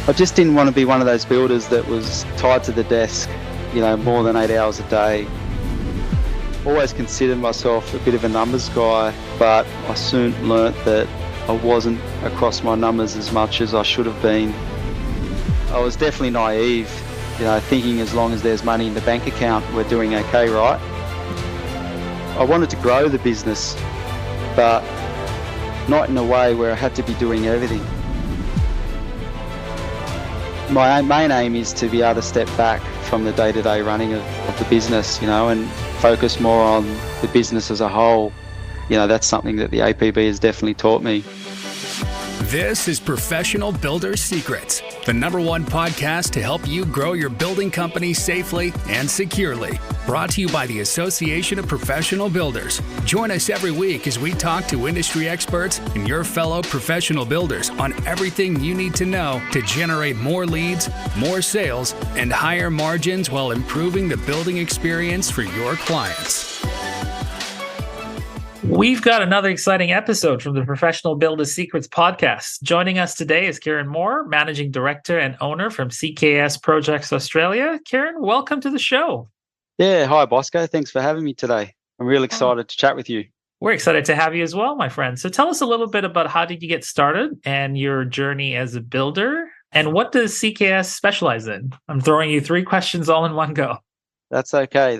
I just didn't want to be one of those builders that was tied to the desk, more than 8 hours a day. Always considered myself a bit of a numbers guy, but I soon learnt that I wasn't across my numbers as much as I should have been. I was definitely naive, thinking as long as there's money in the bank account, we're doing okay, right? I wanted to grow the business, but not in a way where I had to be doing everything. My main aim is to be able to step back from the day-to-day running of the business, and focus more on the business as a whole. That's something that the APB has definitely taught me. This is Professional Builder's Secrets, the #1 podcast to help you grow your building company safely and securely. Brought to you by the Association of Professional Builders. Join us every week as we talk to industry experts and your fellow professional builders on everything you need to know to generate more leads, more sales, and higher margins while improving the building experience for your clients. We've got another exciting episode from the Professional Builder's Secrets podcast. Joining us today is Keiron Moore, Managing Director and Owner from CKS Projects Australia. Keiron, welcome to the show. Yeah, hi Bosco. Thanks for having me today. I'm really excited to chat with you. We're excited to have you as well, my friend. So tell us a little bit about how did you get started and your journey as a builder, and what does CKS specialize in? I'm throwing you 3 questions all in one go. That's okay.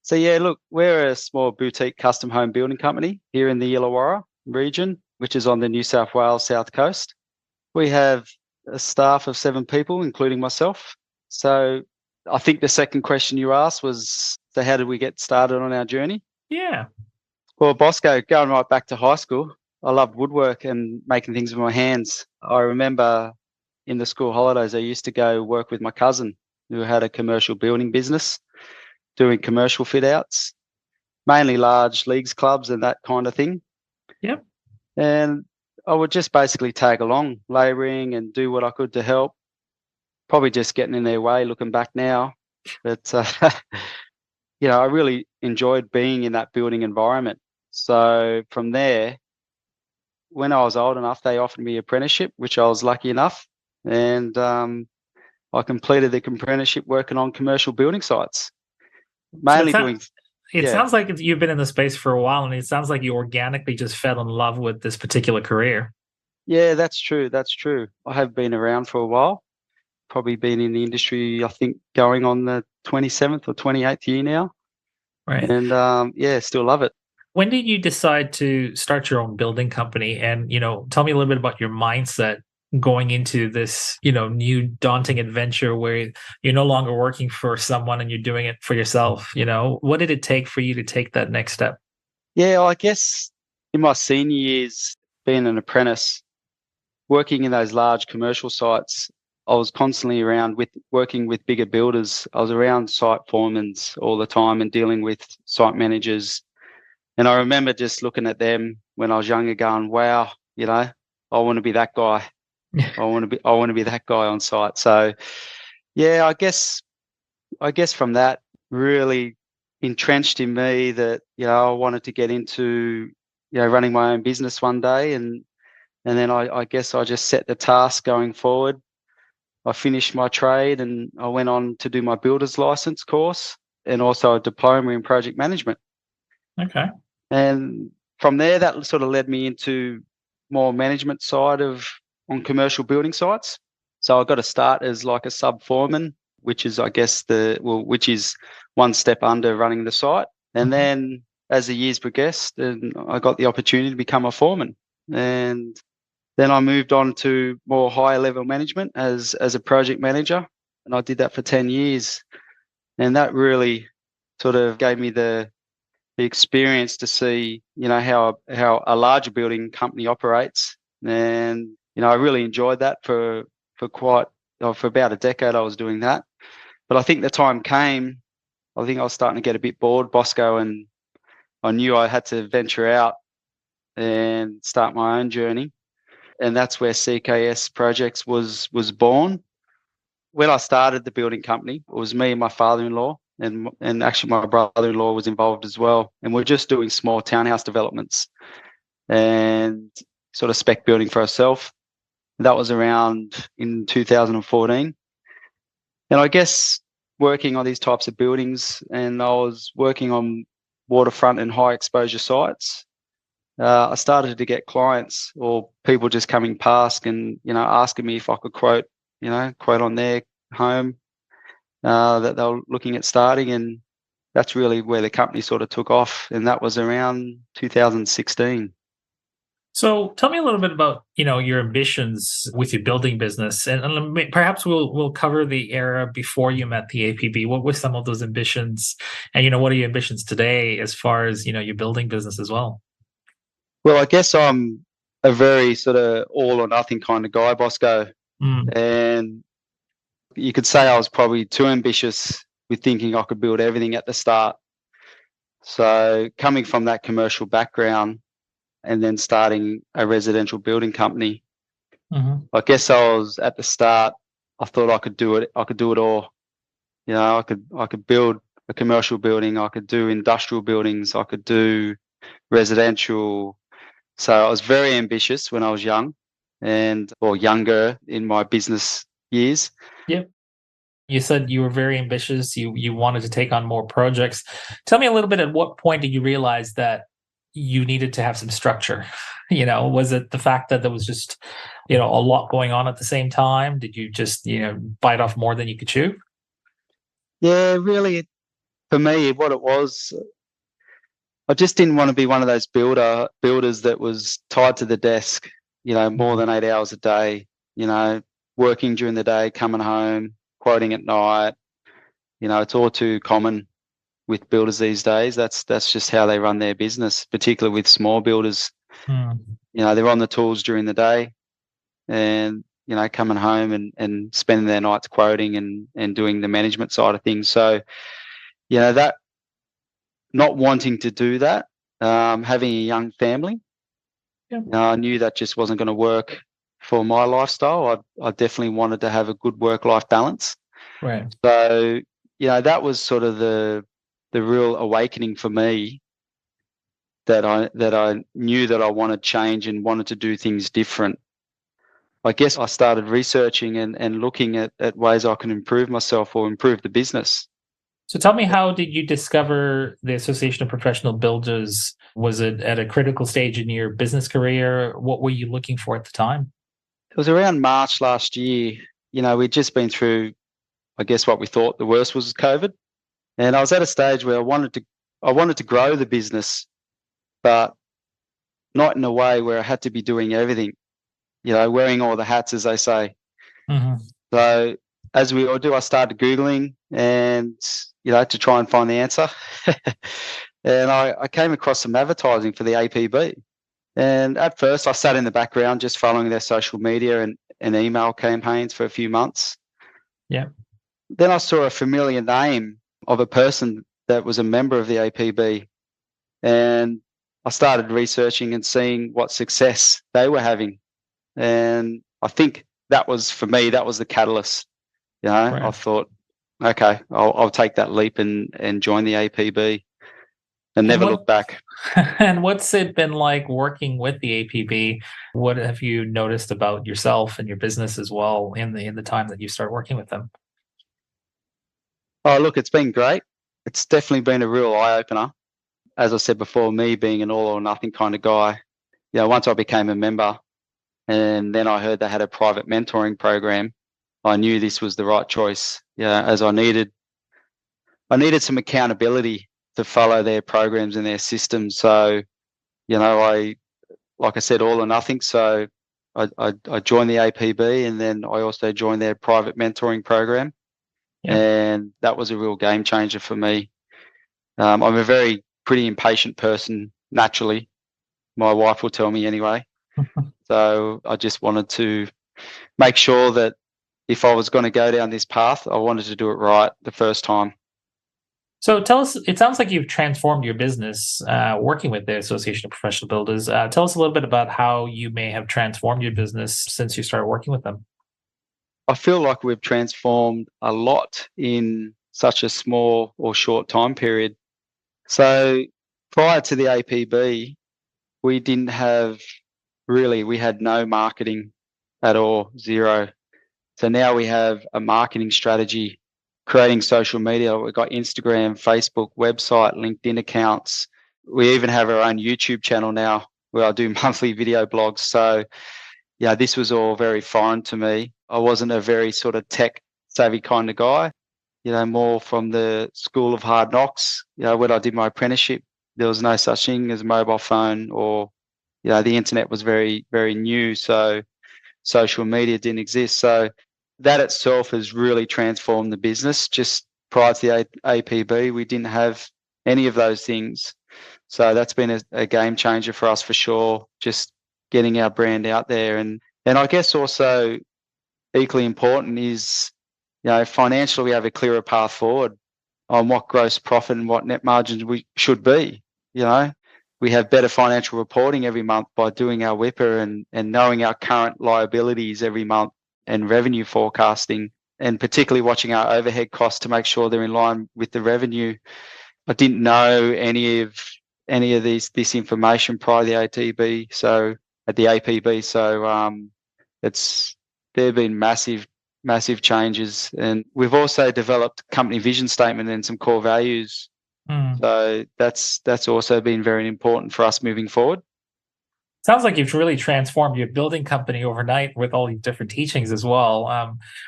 So yeah, look, we're a small boutique custom home building company here in the Illawarra region, which is on the New South Wales South Coast. We have a staff of 7 people, including myself. So I think the second question you asked was, so how did we get started on our journey? Yeah. Well, Bosco, going right back to high school, I loved woodwork and making things with my hands. I remember in the school holidays, I used to go work with my cousin who had a commercial building business, doing commercial fit outs, mainly large leagues, clubs and that kind of thing. Yep. And I would just basically tag along, labouring and do what I could to help. Probably just getting in their way looking back now. But, I really enjoyed being in that building environment. So from there, when I was old enough, they offered me an apprenticeship, which I was lucky enough. And I completed the apprenticeship working on commercial building sites. Mainly It sounds like you've been in the space for a while, and it sounds like you organically just fell in love with this particular career. Yeah, that's true. I have been around for a while. Probably been in the industry, I think, going on the 27th or 28th year now. Right. And still love it. When did you decide to start your own building company? And, tell me a little bit about your mindset going into this, new daunting adventure where you're no longer working for someone and you're doing it for yourself. What did it take for you to take that next step? Yeah, I guess in my senior years, being an apprentice, working in those large commercial sites, I was constantly around working with bigger builders. I was around site foremen all the time and dealing with site managers. And I remember just looking at them when I was younger going, wow, I want to be that guy. I want to be that guy on site. So yeah, I guess from that really entrenched in me that, I wanted to get into, running my own business one day. And then I guess I just set the task going forward. I finished my trade and I went on to do my builder's license course and also a diploma in project management. Okay. And from there, that sort of led me into more management side on commercial building sites. So I got to start as like a sub foreman, which is, I guess, which is one step under running the site. And then as the years progressed, and I got the opportunity to become a foreman. And then I moved on to more higher level management as a project manager. And I did that for 10 years. And that really sort of gave me the experience to see, how a larger building company operates. And, I really enjoyed that for about a decade I was doing that. But I think the time came, I think I was starting to get a bit bored, Bosco, and I knew I had to venture out and start my own journey. And that's where CKS Projects was born. When I started the building company, it was me and my father-in-law, and actually my brother-in-law was involved as well. And we're just doing small townhouse developments and sort of spec building for ourselves. That was around in 2014. And I guess working on these types of buildings, and I was working on waterfront and high exposure sites, I started to get clients or people just coming past and, asking me if I could quote on their home that they were looking at starting. And that's really where the company sort of took off. And that was around 2016. So tell me a little bit about, your ambitions with your building business, and perhaps we'll cover the era before you met the APB. What were some of those ambitions, and what are your ambitions today as far as your building business as well? Well, I guess I'm a very sort of all or nothing kind of guy, Bosco. And you could say I was probably too ambitious with thinking I could build everything at the start. So coming from that commercial background and then starting a residential building company, I guess I was at the start, I thought I could do it. I could do it all. I could build a commercial building. I could do industrial buildings. I could do residential. So I was very ambitious when I was young or younger in my business years. Yep. You said you were very ambitious. You wanted to take on more projects. Tell me a little bit, at what point did you realize that you needed to have some structure? Was it the fact that there was just, a lot going on at the same time? Did you just, bite off more than you could chew? Yeah, really, for me, what it was, I just didn't want to be one of those builders that was tied to the desk, more than 8 hours a day, working during the day, coming home, quoting at night. It's all too common with builders these days. That's just how they run their business, particularly with small builders. They're on the tools during the day and, coming home and spending their nights quoting and doing the management side of things. So, that not wanting to do that, having a young family, I knew that just wasn't going to work for my lifestyle. I definitely wanted to have a good work-life balance. Right. So, that was sort of the real awakening for me, that I knew that I wanted change and wanted to do things different. I guess I started researching and looking at ways I can improve myself or improve the business. So tell me, how did you discover the Association of Professional Builders? Was it at a critical stage in your business career? What were you looking for at the time? It was around March last year. We'd just been through, I guess, what we thought the worst was COVID. And I was at a stage where I wanted to grow the business, but not in a way where I had to be doing everything, wearing all the hats, as they say. So as we all do, I started Googling and, to try and find the answer. And I came across some advertising for the APB. And at first I sat in the background just following their social media and email campaigns for a few months. Yeah. Then I saw a familiar name of a person that was a member of the APB. And I started researching and seeing what success they were having. And I think that was, for me, that was the catalyst. Right. I thought, okay, I'll take that leap and join the APB and never look back. And what's it been like working with the APB? What have you noticed about yourself and your business as well in the time that you start working with them? Oh, look, it's been great. It's definitely been a real eye-opener. As I said before, me being an all or nothing kind of guy, once I became a member and then I heard they had a private mentoring program, I knew this was the right choice. As I needed some accountability to follow their programs and their systems. So, like I said, all or nothing. So I joined the APB, and then I also joined their private mentoring program. Yeah. And that was a real game changer for me. I'm a pretty impatient person naturally. My wife will tell me anyway. So I just wanted to make sure that if I was going to go down this path, I wanted to do it right the first time. So tell us, it sounds like you've transformed your business working with the Association of Professional Builders. Tell us a little bit about how you may have transformed your business since you started working with them. I feel like we've transformed a lot in such a small or short time period. So prior to the APB, we had no marketing at all, zero. So now we have a marketing strategy, creating social media. We've got Instagram, Facebook, website, LinkedIn accounts. We even have our own YouTube channel now where I do monthly video blogs. So, yeah, this was all very foreign to me. I wasn't a very sort of tech savvy kind of guy, more from the school of hard knocks. When I did my apprenticeship, there was no such thing as a mobile phone, or, the internet was very, very new. So social media didn't exist. So that itself has really transformed the business. Just prior to the APB, we didn't have any of those things. So that's been a game changer for us for sure, just getting our brand out there. And I guess also equally important is, financially we have a clearer path forward on what gross profit and what net margins we should be. We have better financial reporting every month by doing our WIPA and knowing our current liabilities every month and revenue forecasting, and particularly watching our overhead costs to make sure they're in line with the revenue. I didn't know any of this information prior to the ATB, so at the APB. So there have been massive changes, and we've also developed company vision statement and some core values. So that's also been very important for us moving forward. Sounds like you've really transformed your building company overnight with all these different teachings as well.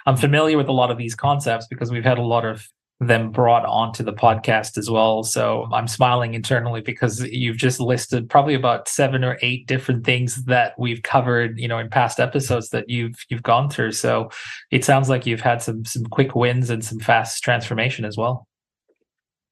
I'm familiar with a lot of these concepts because we've had a lot of them brought onto the podcast as well. So I'm smiling internally because you've just listed probably about 7 or 8 different things that we've covered, in past episodes that you've gone through. So it sounds like you've had some quick wins and some fast transformation as well.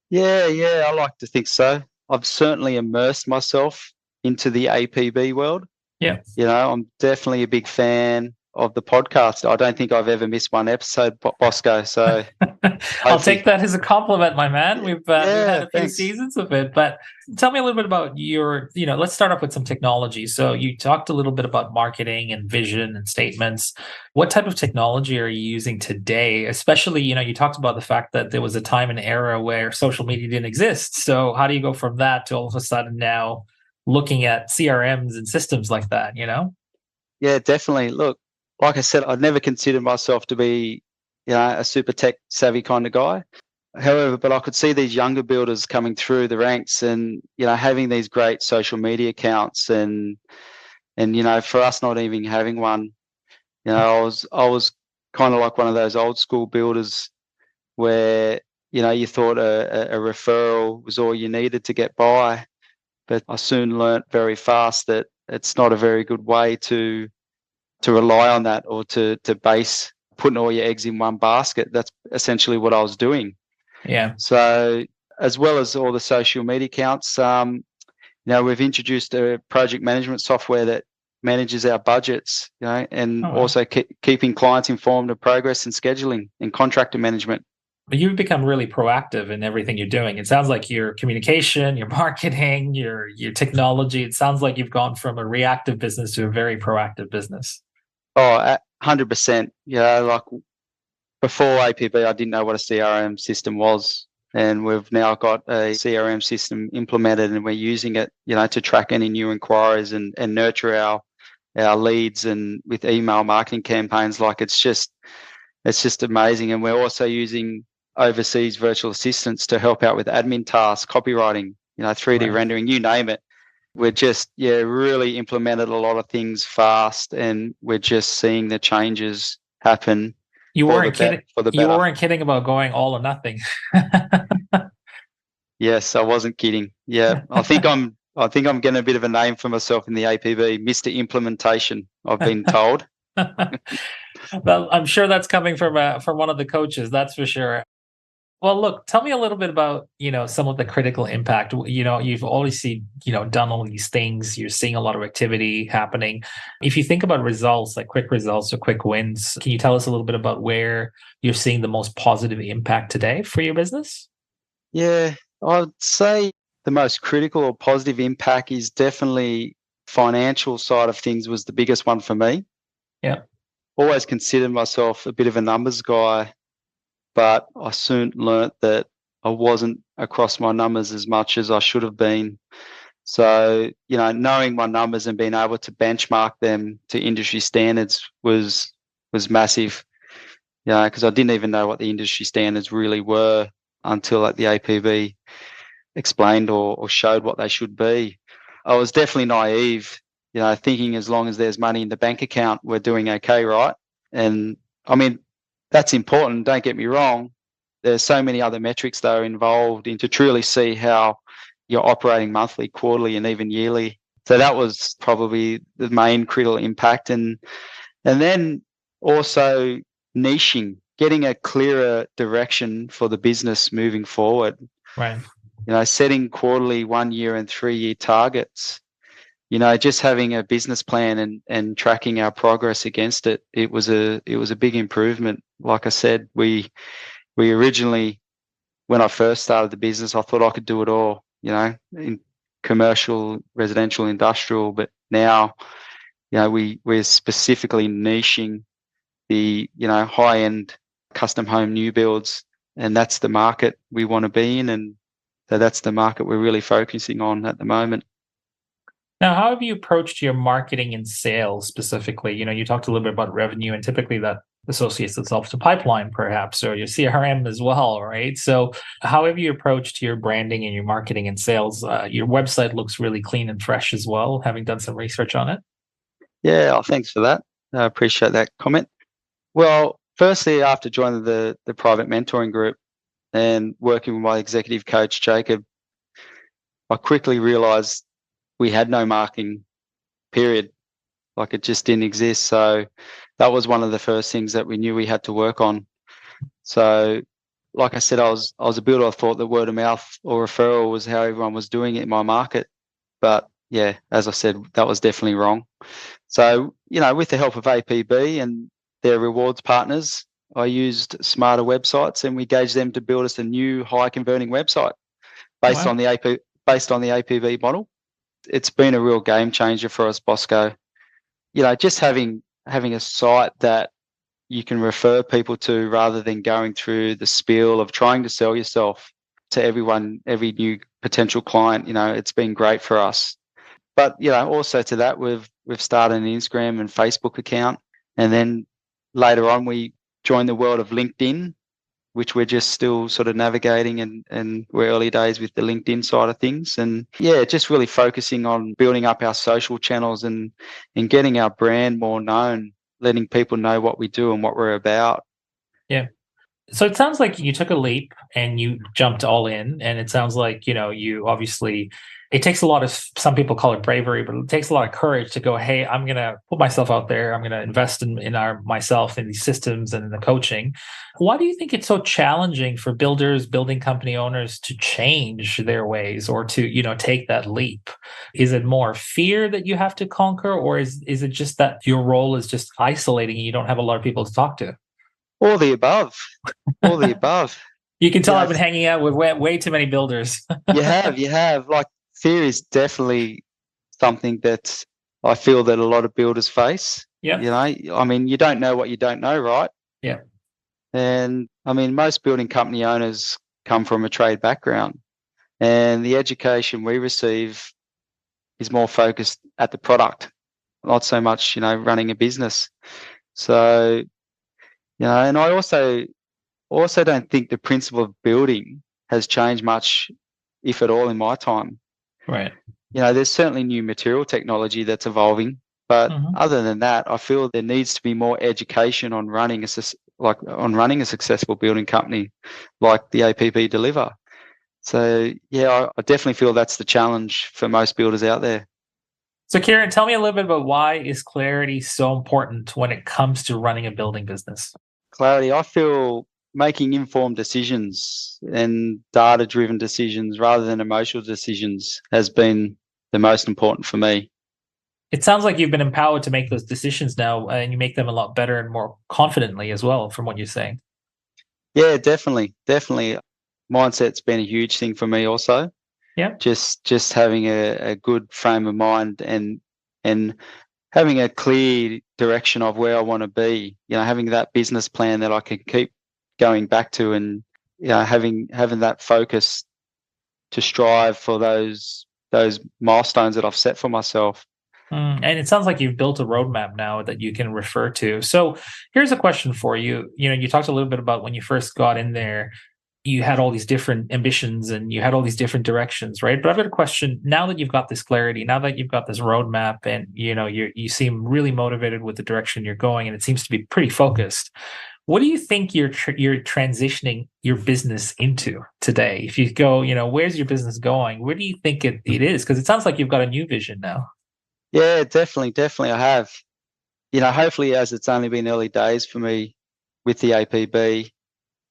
Yeah, I like to think so. I've certainly immersed myself into the APB world. Yeah. I'm definitely a big fan of the podcast. I don't think I've ever missed one episode, Bosco. So I'll take that as a compliment, my man. We've had a few thanks. seasons of it, but tell me a little bit about your, let's start off with some technology. So you talked a little bit about marketing and vision and statements. What type of technology are you using today? Especially, you talked about the fact that there was a time and era where social media didn't exist. So how do you go from that to all of a sudden now looking at CRMs and systems like that, Yeah, definitely. Look, like I said, I'd never considered myself to be, a super tech savvy kind of guy. However, but I could see these younger builders coming through the ranks and, having these great social media accounts and for us not even having one, I was kind of like one of those old school builders where, you thought a referral was all you needed to get by. But I soon learnt very fast that it's not a very good way to rely on that, or to base putting all your eggs in one basket. That's essentially what I was doing. Yeah. So as well as all the social media accounts, we've introduced a project management software that manages our budgets, and also keeping clients informed of progress and scheduling and contractor management. You've become really proactive in everything you're doing. It sounds like your communication, your marketing, your technology, it sounds like you've gone from a reactive business to a very proactive business. Oh, 100%. Like before APB, I didn't know what a CRM system was. And we've now got a CRM system implemented, and we're using it, to track any new inquiries and nurture our leads, and with email marketing campaigns. Like it's just amazing. And we're also using overseas virtual assistants to help out with admin tasks, copywriting, 3D rendering, you name it. We're just, really implemented a lot of things fast, and we're just seeing the changes happen. You weren't kidding. You weren't kidding about going all or nothing. Yes, I wasn't kidding. Yeah, I think I'm getting a bit of a name for myself in the APB, Mr. Implementation, I've been told. Well, I'm sure that's coming from one of the coaches, that's for sure. Well, look, tell me a little bit about, some of the critical impact. You've obviously, done all these things. You're seeing a lot of activity happening. If you think about results, like quick results or quick wins, can you tell us a little bit about where you're seeing the most positive impact today for your business? Yeah, I'd say the most critical or positive impact is definitely financial side of things was the biggest one for me. Yeah. Always considered myself a bit of a numbers guy, but I soon learnt that I wasn't across my numbers as much as I should have been. So, knowing my numbers and being able to benchmark them to industry standards was massive. Because I didn't even know what the industry standards really were until like the APB explained or showed what they should be. I was definitely naive, thinking as long as there's money in the bank account, we're doing okay, right? And I mean, that's important. Don't get me wrong. There's so many other metrics that are involved to truly see how you're operating monthly, quarterly, and even yearly. So that was probably the main critical impact. And then also niching, getting a clearer direction for the business moving forward. Right. Setting quarterly, 1 year and 3 year targets. Just having a business plan and tracking our progress against it. It was a big improvement. Like I said, we originally, when I first started the business, I thought I could do it all, in commercial, residential, industrial. But now, we're specifically niching the, high-end custom home new builds, and that's the market we want to be in. And so that's the market we're really focusing on at the moment. Now, how have you approached your marketing and sales specifically? You talked a little bit about revenue, and typically that associates itself to pipeline, perhaps, or your CRM as well, right? So how have you approached your branding and your marketing and sales? Your website looks really clean and fresh as well, having done some research on it. Yeah, thanks for that. I appreciate that comment. Well, firstly, after joining the private mentoring group and working with my executive coach, Jacob, I quickly realised we had no marketing, period. Like, it just didn't exist. So that was one of the first things that we knew we had to work on. So, like I said, I was a builder. I thought that word of mouth or referral was how everyone was doing it in my market. But yeah, as I said, that was definitely wrong. So, with the help of APB and their rewards partners, I used smarter websites, and we engaged them to build us a new high converting website based on the APB model. It's been a real game changer for us, Bosco. Just having a site that you can refer people to rather than going through the spiel of trying to sell yourself to everyone, every new potential client, it's been great for us. But, also to that, we've started an Instagram and Facebook account. And then later on, we joined the world of LinkedIn, which we're just still sort of navigating, and we're early days with the LinkedIn side of things. And yeah, just really focusing on building up our social channels and getting our brand more known, letting people know what we do and what we're about. Yeah. So it sounds like you took a leap and you jumped all in. And it sounds like, you obviously, it takes a lot of, some people call it bravery, but it takes a lot of courage to go, hey, I'm going to put myself out there. I'm going to invest in myself in these systems and in the coaching. Why do you think it's so challenging for builders, building company owners to change their ways or to, take that leap? Is it more fear that you have to conquer, or is it just that your role is just isolating and you don't have a lot of people to talk to? All the above. All the above. You can tell I've been hanging out with way too many builders. You have. Like, fear is definitely something that I feel that a lot of builders face. Yeah. I mean, you don't know what you don't know, right? Yeah. And I mean, most building company owners come from a trade background, and the education we receive is more focused at the product, not so much, running a business. So, and I also don't think the principle of building has changed much, if at all, in my time. Right. There's certainly new material technology that's evolving, but other than that, I feel there needs to be more education on running a successful building company like the APB deliver. So yeah, I definitely feel that's the challenge for most builders out there. So Keiron, tell me a little bit about why is clarity so important when it comes to running a building business? Clarity, I feel making informed decisions and data-driven decisions rather than emotional decisions has been the most important for me. It sounds like you've been empowered to make those decisions now, and you make them a lot better and more confidently as well, from what you're saying. Yeah, definitely. Mindset's been a huge thing for me also. Yeah. Just having a good frame of mind and having a clear direction of where I want to be, having that business plan that I can keep going back to, and having that focus to strive for those those milestones that I've set for myself. And it sounds like you've built a roadmap now that you can refer to. So here's a question for you. You talked a little bit about when you first got in there, you had all these different ambitions and you had all these different directions, right? But I've got a question now that you've got this clarity, now that you've got this roadmap, and you seem really motivated with the direction you're going, and it seems to be pretty focused. What do you think you're transitioning your business into today? If you go, where's your business going? Where do you think it is? Because it sounds like you've got a new vision now. Yeah, definitely I have. Hopefully, as it's only been early days for me with the APB,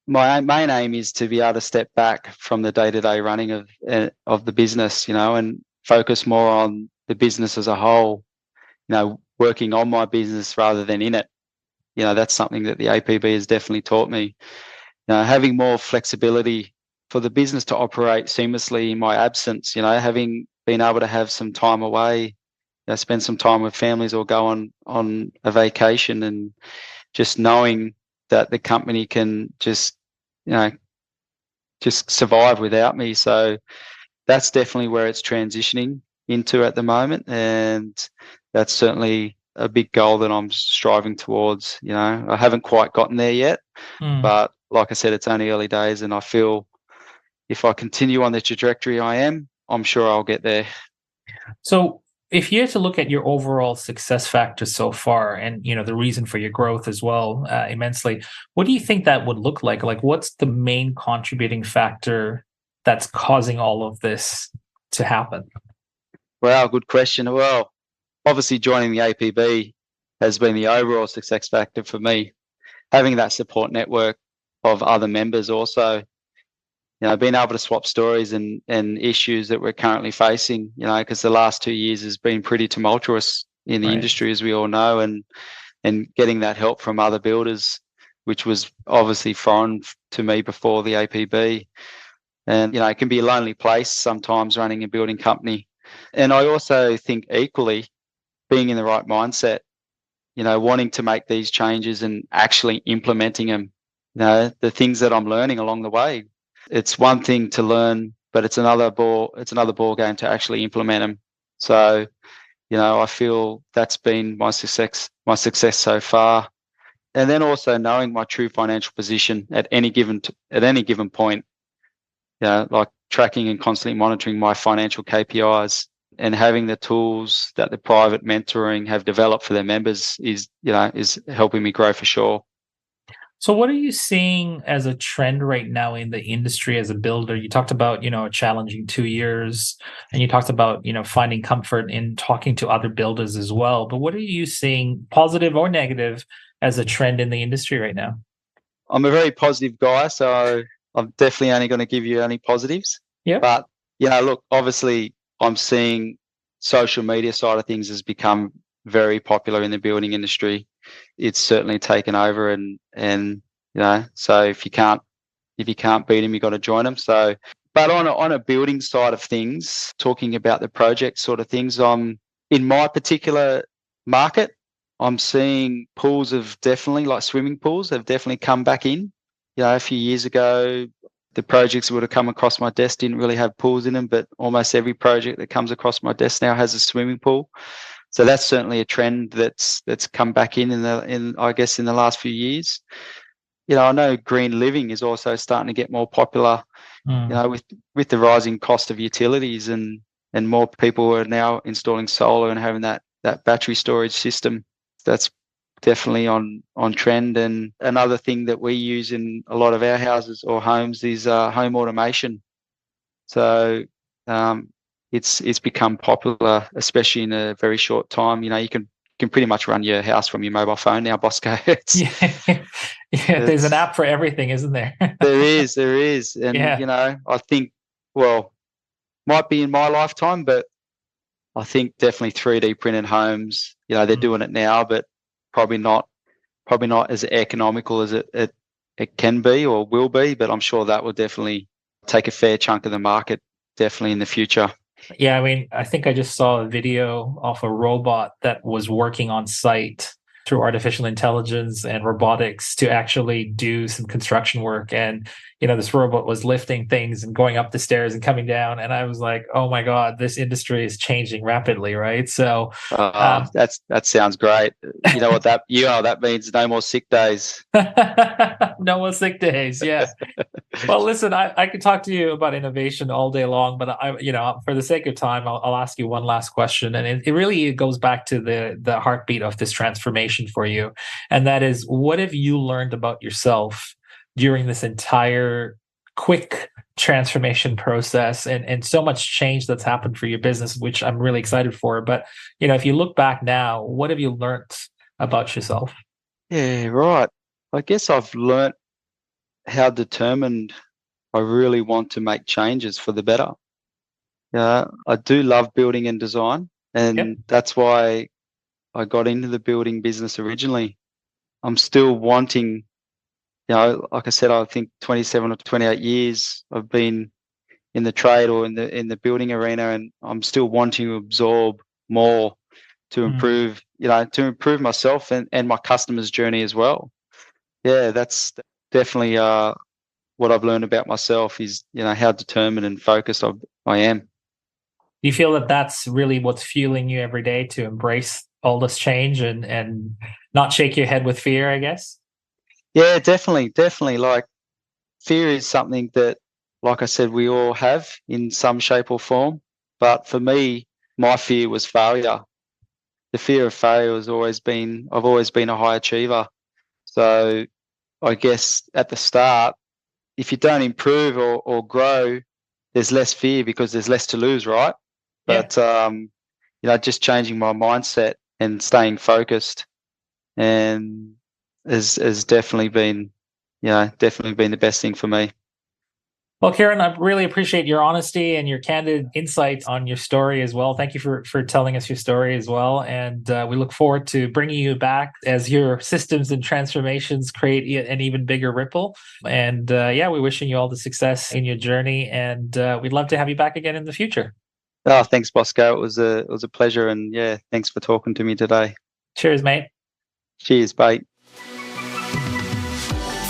my main aim is to be able to step back from the day-to-day running of the business, and focus more on the business as a whole, working on my business rather than in it. That's something that the APB has definitely taught me. Having more flexibility for the business to operate seamlessly in my absence, having been able to have some time away, spend some time with families or go on a vacation, and just knowing that the company can just survive without me. So that's definitely where it's transitioning into at the moment, and that's certainly a big goal that I'm striving towards. I haven't quite gotten there yet, but like I said, it's only early days, and I feel if I continue on the trajectory I'm sure I'll get there. So if you had to look at your overall success factors so far, and the reason for your growth as well, immensely, what do you think that would look like? Like, what's the main contributing factor that's causing all of this to happen? Well, good question. Well, obviously joining the APB has been the overall success factor for me. Having that support network of other members also, being able to swap stories and issues that we're currently facing, because the last 2 years has been pretty tumultuous in the industry, as we all know, and getting that help from other builders, which was obviously foreign to me before the APB. And, it can be a lonely place sometimes running a building company. And I also think equally being in the right mindset, wanting to make these changes and actually implementing them, the things that I'm learning along the way. It's one thing to learn, but it's another ball game to actually implement them. So, I feel that's been my success so far. And then also knowing my true financial position at any given point, like tracking and constantly monitoring my financial KPIs, and having the tools that the private mentoring have developed for their members is helping me grow for sure. So what are you seeing as a trend right now in the industry as a builder? You talked about, a challenging 2 years, and you talked about, finding comfort in talking to other builders as well. But what are you seeing, positive or negative, as a trend in the industry right now? I'm a very positive guy, so I'm definitely only going to give you only positives. Yeah. But, look, obviously I'm seeing social media side of things has become very popular in the building industry. It's certainly taken over, and so if you can't beat them, you got to join them. So, but on a building side of things, talking about the project sort of things, in my particular market, I'm seeing pools have definitely, like swimming pools, have definitely come back in. A few years ago, the projects that would have come across my desk didn't really have pools in them, but almost every project that comes across my desk now has a swimming pool. So that's certainly a trend that's come back in I guess in the last few years. I know green living is also starting to get more popular. With the rising cost of utilities, and more people are now installing solar and having that battery storage system. That's definitely on trend. And another thing that we use in a lot of our houses or homes is home automation. So it's become popular, especially in a very short time. You can pretty much run your house from your mobile phone now, Bosco. There's an app for everything, isn't there? There is. And, I think, well, might be in my lifetime, but I think definitely 3D printed homes, they're doing it now, but probably not as economical as it can be or will be, but I'm sure that will definitely take a fair chunk of the market, definitely in the future. Yeah, I mean, I think I just saw a video of a robot that was working on site through artificial intelligence and robotics to actually do some construction work. And, this robot was lifting things and going up the stairs and coming down. And I was like, oh my God, this industry is changing rapidly, right? So that sounds great. You know what that means? No more sick days. no more sick days. Yeah. Well, listen, I could talk to you about innovation all day long, but for the sake of time, I'll ask you one last question. And it really goes back to the heartbeat of this transformation for you. And that is, what have you learned about yourself during this entire quick transformation process and so much change that's happened for your business, which I'm really excited for. But, if you look back now, what have you learned about yourself? Yeah, right. I guess I've learned how determined I really want to make changes for the better. Yeah, I do love building and design, and that's why I got into the building business originally. I'm still wanting, like I said, I think 27 or 28 years I've been in the trade or in the building arena, and I'm still wanting to absorb more to improve, to improve myself and my customers' journey as well. Yeah, that's definitely what I've learned about myself is, how determined and focused I am. Do you feel that that's really what's fueling you every day to embrace all this change and not shake your head with fear, I guess? Yeah, definitely. Like, fear is something that, like I said, we all have in some shape or form. But for me, my fear was failure. The fear of failure I've always been a high achiever. So I guess at the start, if you don't improve or grow, there's less fear because there's less to lose, right? Yeah. But, just changing my mindset and staying focused and has definitely been the best thing for me. Well, Keiron, I really appreciate your honesty and your candid insight on your story as well. Thank you for telling us your story as well. And we look forward to bringing you back as your systems and transformations create an even bigger ripple. And we're wishing you all the success in your journey. And we'd love to have you back again in the future. Oh, thanks, Bosco. It was a pleasure. And thanks for talking to me today. Cheers, mate. Cheers, mate.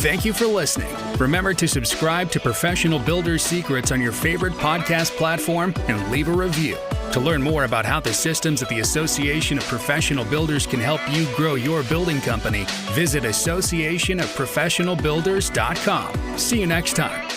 Thank you for listening. Remember to subscribe to Professional Builders Secrets on your favorite podcast platform and leave a review. To learn more about how the systems at the Association of Professional Builders can help you grow your building company, visit associationofprofessionalbuilders.com. See you next time.